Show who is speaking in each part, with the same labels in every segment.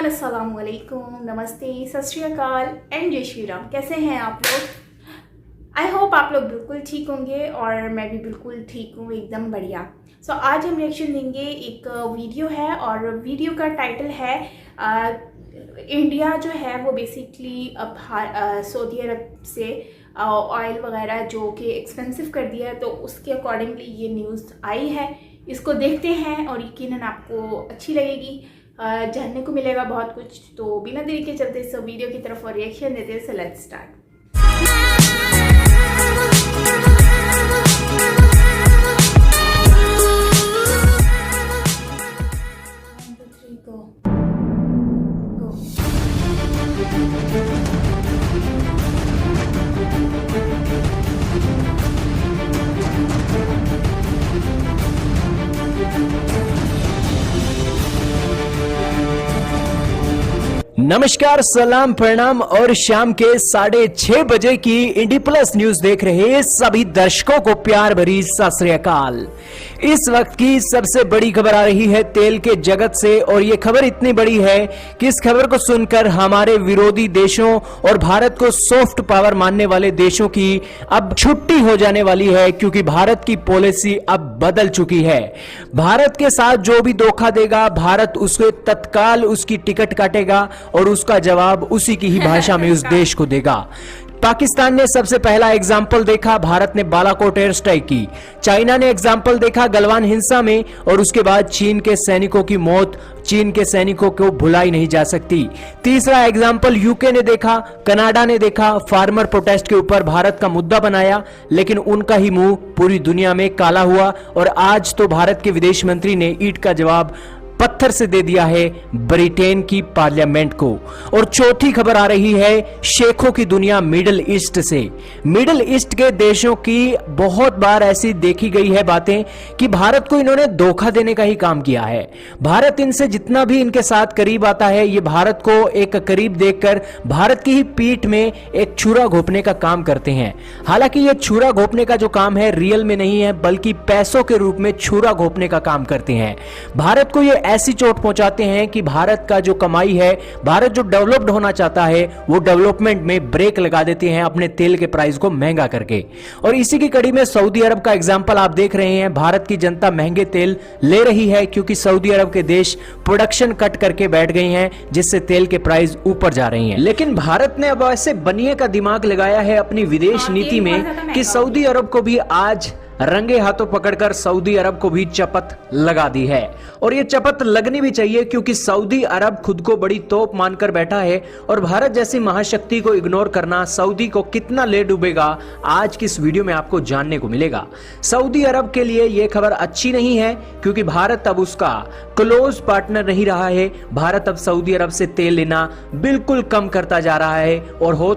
Speaker 1: Everyone, अस्सलाम वालेकुम, नमस्ते, सत श्री अकाल एंड जय श्री राम। कैसे हैं आप लोग? आई होप आप लोग बिल्कुल ठीक होंगे और मैं भी बिल्कुल ठीक हूँ, एकदम बढ़िया। सो आज हम रिएक्शन देंगे, एक वीडियो है और वीडियो का टाइटल है इंडिया जो है वो बेसिकली अब सऊदी अरब से ऑयल वगैरह जो कि एक्सपेंसिव कर दिया है, तो उसके अकॉर्डिंगली ये न्यूज़ आई है। इसको देखते हैं और यकीनन आपको अच्छी लगेगी, जानने को मिलेगा बहुत कुछ। तो बिना देरी के चलते इस वीडियो की तरफ और रिएक्शन देते हैं। So let's start.
Speaker 2: नमस्कार, सलाम, प्रणाम और शाम के 6:30 बजे की इंडी प्लस न्यूज देख रहे सभी दर्शकों को प्यार भरी सत श्री अकाल। इस वक्त की सबसे बड़ी खबर आ रही है तेल के जगत से, और ये खबर इतनी बड़ी है कि इस खबर को सुनकर हमारे विरोधी देशों और भारत को सॉफ्ट पावर मानने वाले देशों की अब छुट्टी हो जाने वाली है, क्योंकि भारत की पॉलिसी अब बदल चुकी है। भारत के साथ जो भी धोखा देगा, भारत उसके तत्काल उसकी टिकट काटेगा और उसका जवाब उसी की ही भाषा में उस देश को देगा। पाकिस्तान ने सबसे पहला एग्जाम्पल देखा, भारत ने बालाकोट एयर स्ट्राइक की। चाइना ने एग्जाम्पल देखा गलवान हिंसा में, और उसके बाद चीन के सैनिकों की मौत चीन के सैनिकों को भुलाई नहीं जा सकती। तीसरा एग्जाम्पल यूके ने देखा, कनाडा ने देखा, फार्मर प्रोटेस्ट के ऊपर भारत का मुद्दा बनाया, लेकिन उनका ही मुंह पूरी दुनिया में काला हुआ। और आज तो भारत के विदेश मंत्री ने ईंट का जवाब पत्थर से दे दिया है ब्रिटेन की पार्लियामेंट को। और चौथी खबर आ रही है शेखों की दुनिया मिडिल ईस्ट से। मिडिल ईस्ट के देशों की बहुत बार ऐसी देखी गई है बातें कि भारत को इन्होंने धोखा देने का ही काम किया है। भारत इनसे जितना भी इनके साथ करीब आता है, ये भारत को एक करीब देखकर भारत की ही पीठ में एक छुरा घोंपने का काम करते हैं। हालांकि ये छुरा घोंपने का जो काम है रियल में नहीं है, बल्कि पैसों के रूप में छुरा घोंपने का काम करते हैं। भारत को ये ऐसी चोट पहुंचाते हैं कि भारत का जो कमाई है, भारत जो डेवलप्ड होना चाहता है, वो डेवलपमेंट में ब्रेक लगा देते हैं अपने तेल के प्राइस को महंगा करके। और इसी की कड़ी में सऊदी अरब का एग्जांपल आप देख रहे हैं। भारत की जनता महंगे तेल ले रही है क्योंकि सऊदी अरब के देश प्रोडक्शन कट करके बैठ गए हैं, जिससे तेल के प्राइस ऊपर जा रही हैं। लेकिन भारत ने अब ऐसे बनिए का दिमाग लगाया है अपनी विदेश नीति में कि सऊदी अरब को भी आज रंगे हाथों पकड़कर सऊदी अरब को भी चपत लगा दी है। और ये चपत लगनी भी चाहिए, क्योंकि सऊदी अरब खुद को बड़ी तोप मानकर बैठा है, और भारत जैसी महाशक्ति को इग्नोर करना सऊदी को कितना ले डूबेगा, आज की इस वीडियो में आपको जानने को मिलेगा। सऊदी अरब के लिए यह खबर अच्छी नहीं है, क्योंकि भारत अब उसका क्लोज पार्टनर नहीं रहा है। भारत अब सऊदी अरब से तेल लेना बिल्कुल कम करता जा रहा है, और हो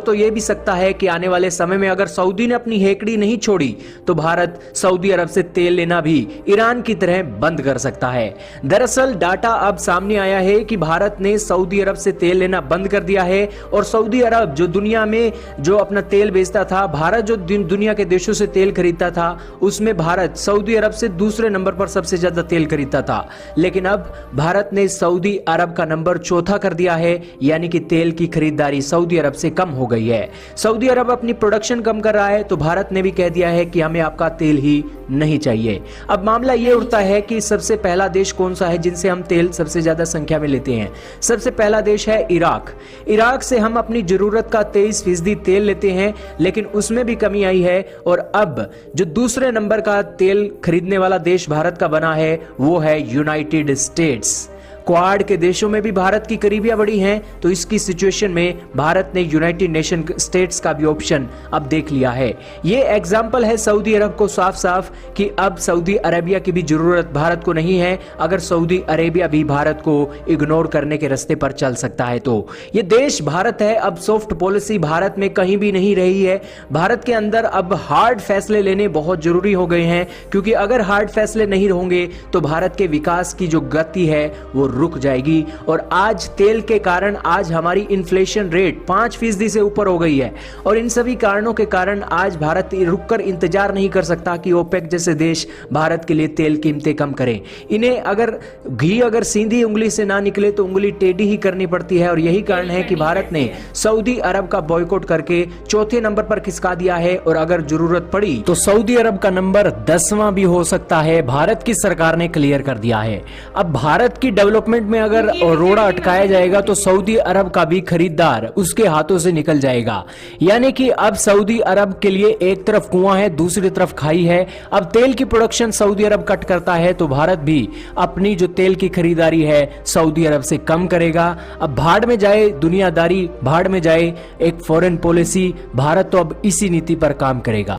Speaker 2: तो यह भी सकता है कि आने वाले समय में अगर सऊदी ने अपनी हेकड़ी नहीं छोड़ी तो भारत सऊदी अरब से तेल लेना भी ईरान की तरह बंद कर सकता है। दरअसल डाटा अब सामने आया है कि भारत ने सऊदी अरब से तेल लेना बंद कर दिया है, और सऊदी अरब जो दुनिया में जो अपना तेल बेचता था, भारत जो दुनिया के देशों से तेल खरीदता था, उसमें भारत सऊदी अरब से दूसरे नंबर पर सबसे ज्यादा तेल खरीदता था। लेकिन अब भारत ने सऊदी अरब का नंबर चौथा कर दिया है, यानी कि तेल की खरीदारी सऊदी अरब से कम हो गई है। सऊदी अरब अपनी प्रोडक्शन कम कर रहा है, तो भारत ने भी कह दिया है कि हमें आपका तेल ही नहीं चाहिए। अब मामला यह उठता है कि सबसे पहला देश कौन सा है जिनसे हम तेल सबसे ज्यादा संख्या में लेते हैं। सबसे पहला देश है इराक। इराक से हम अपनी जरूरत का 23% तेल लेते हैं, लेकिन उसमें भी कमी आई है। और अब जो दूसरे नंबर का तेल खरीदने वाला देश भारत का बना है, वो है यूनाइटेड स्टेट्स। क्वाड के देशों में भी भारत की करीबियां बढ़ी हैं, तो इसकी सिचुएशन में भारत ने यूनाइटेड नेशन स्टेट्स का भी ऑप्शन अब देख लिया है। ये एग्जाम्पल है सऊदी अरब को साफ साफ कि अब सऊदी अरेबिया की भी जरूरत भारत को नहीं है, अगर सऊदी अरेबिया भी भारत को इग्नोर करने के रास्ते पर चल सकता है। तो ये देश भारत है, अब सॉफ्ट पॉलिसी भारत में कहीं भी नहीं रही है। भारत के अंदर अब हार्ड फैसले लेने बहुत जरूरी हो गए हैं, क्योंकि अगर हार्ड फैसले नहीं होंगे तो भारत के विकास की जो गति है वो रुक जाएगी। और आज तेल के कारण आज हमारी इन्फ्लेशन रेट 5% से ऊपर हो गई है और इन सभी कारणों के कारण आज भारत रुककर इंतजार नहीं कर सकता कि ओपेक जैसे देश भारत के लिए तेल कीमतें कम करें। इन्हें अगर सीधी उंगली से ना निकले तो उंगली टेढ़ी ही करनी पड़ती है और यही कारण है कि भारत ने सऊदी अरब का बॉयकॉट करके चौथे नंबर पर खिसका दिया है और अगर जरूरत पड़ी तो सऊदी अरब का नंबर 10वां भी हो सकता है। भारत की सरकार ने क्लियर कर दिया है। अब भारत की डेवलपमेंट में अगर रोड़ा अटकाया जाएगा तो सऊदी अरब का भी खरीदार उसके हाथों से निकल जाएगा। यानी कि अब सऊदी अरब के लिए एक तरफ कुआं है, दूसरी तरफ खाई है। अब तेल की प्रोडक्शन सऊदी अरब कट करता है तो भारत भी अपनी जो तेल की खरीदारी है सऊदी अरब से कम करेगा। अब भाड़ में जाए दुनियादारी, भाड़ में जाए एक फॉरेन पॉलिसी, भारत तो अब इसी नीति पर काम करेगा।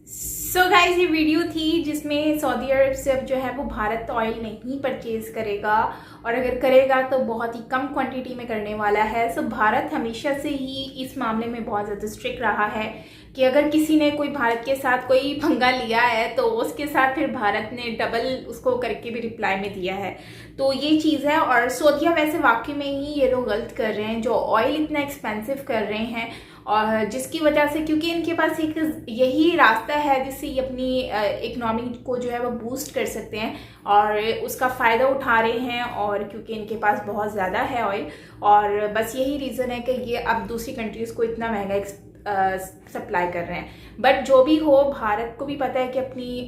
Speaker 1: सो गाइस, ये वीडियो थी जिसमें सऊदी अरब से अब जो है वो भारत ऑयल नहीं परचेज करेगा और अगर करेगा तो बहुत ही कम क्वांटिटी में करने वाला है। सो भारत हमेशा से ही इस मामले में बहुत ज़्यादा स्ट्रिक्ट रहा है कि अगर किसी ने कोई भारत के साथ कोई पंगा लिया है तो उसके साथ फिर भारत ने डबल उसको करके भी रिप्लाई में दिया है। तो ये चीज़ है। और सऊदिया वैसे वाकई में ही ये लोग गलत कर रहे हैं जो ऑयल इतना एक्सपेंसिव कर रहे हैं और जिसकी वजह से, क्योंकि इनके पास एक यही रास्ता है जिससे ये अपनी इकनॉमी को जो है वो बूस्ट कर सकते हैं और उसका फ़ायदा उठा रहे हैं। और क्योंकि इनके पास बहुत ज़्यादा है ऑयल और बस यही रीज़न है कि ये अब दूसरी कंट्रीज़ को इतना महंगा सप्लाई कर रहे हैं। बट जो भी हो, भारत को भी पता है कि अपनी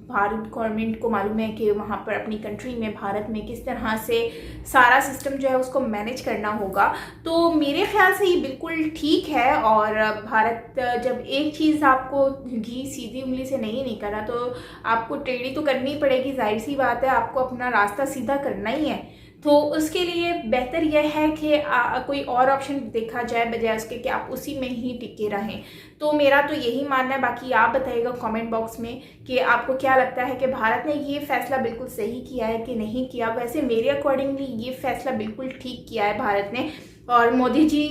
Speaker 1: भारत गवर्नमेंट को मालूम है कि वहाँ पर अपनी कंट्री में, भारत में किस तरह से सारा सिस्टम जो है उसको मैनेज करना होगा। तो मेरे ख्याल से ये बिल्कुल ठीक है। और भारत जब एक चीज़ आपको घी सीधी उंगली से नहीं निकला तो आपको टेढ़ी तो करनी पड़ेगी, जाहिर सी बात है, आपको अपना रास्ता सीधा करना ही है। तो उसके लिए बेहतर यह है कि कोई और ऑप्शन देखा जाए बजाय उसके कि आप उसी में ही टिके रहें। तो मेरा तो यही मानना है। बाकी आप बताइएगा कमेंट बॉक्स में कि आपको क्या लगता है कि भारत ने ये फैसला बिल्कुल सही किया है कि नहीं किया। वैसे मेरे अकॉर्डिंगली ये फैसला बिल्कुल ठीक किया है भारत ने। और मोदी जी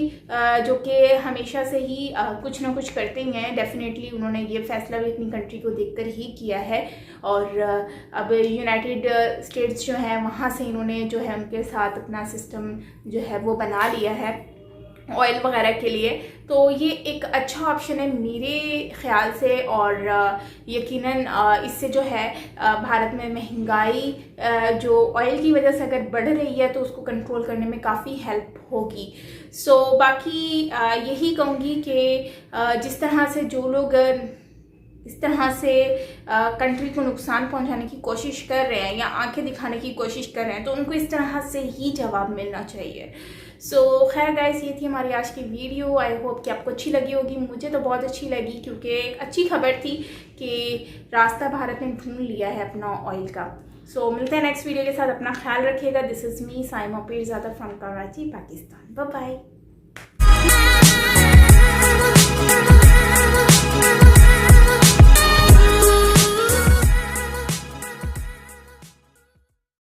Speaker 1: जो कि हमेशा से ही कुछ ना कुछ करते ही हैं, डेफिनेटली उन्होंने ये फैसला भी अपनी कंट्री को देखकर ही किया है। और अब यूनाइटेड स्टेट्स जो है वहाँ से इन्होंने जो है उनके साथ अपना सिस्टम जो है वो बना लिया है ऑयल वगैरह के लिए। तो ये एक अच्छा ऑप्शन है मेरे ख्याल से। और यकीनन इससे जो है भारत में महंगाई जो ऑयल की वजह से अगर बढ़ रही है तो उसको कंट्रोल करने में काफ़ी हेल्प होगी। सो बाकी यही कहूँगी कि जिस तरह से जो लोग इस तरह से कंट्री को नुकसान पहुंचाने की कोशिश कर रहे हैं या आंखें दिखाने की कोशिश कर रहे हैं तो उनको इस तरह से ही जवाब मिलना चाहिए। सो खैर गाइस, ये थी हमारी आज की वीडियो। आई होप कि आपको अच्छी लगी होगी। मुझे तो बहुत अच्छी लगी क्योंकि एक अच्छी खबर थी कि रास्ता भारत ने ढूंढ लिया है अपना ऑयल का। सो मिलते हैं नेक्स्ट वीडियो के साथ। अपना ख्याल रखिएगा। This is me Saima Pirzada from Karachi, Pakistan. Bye bye.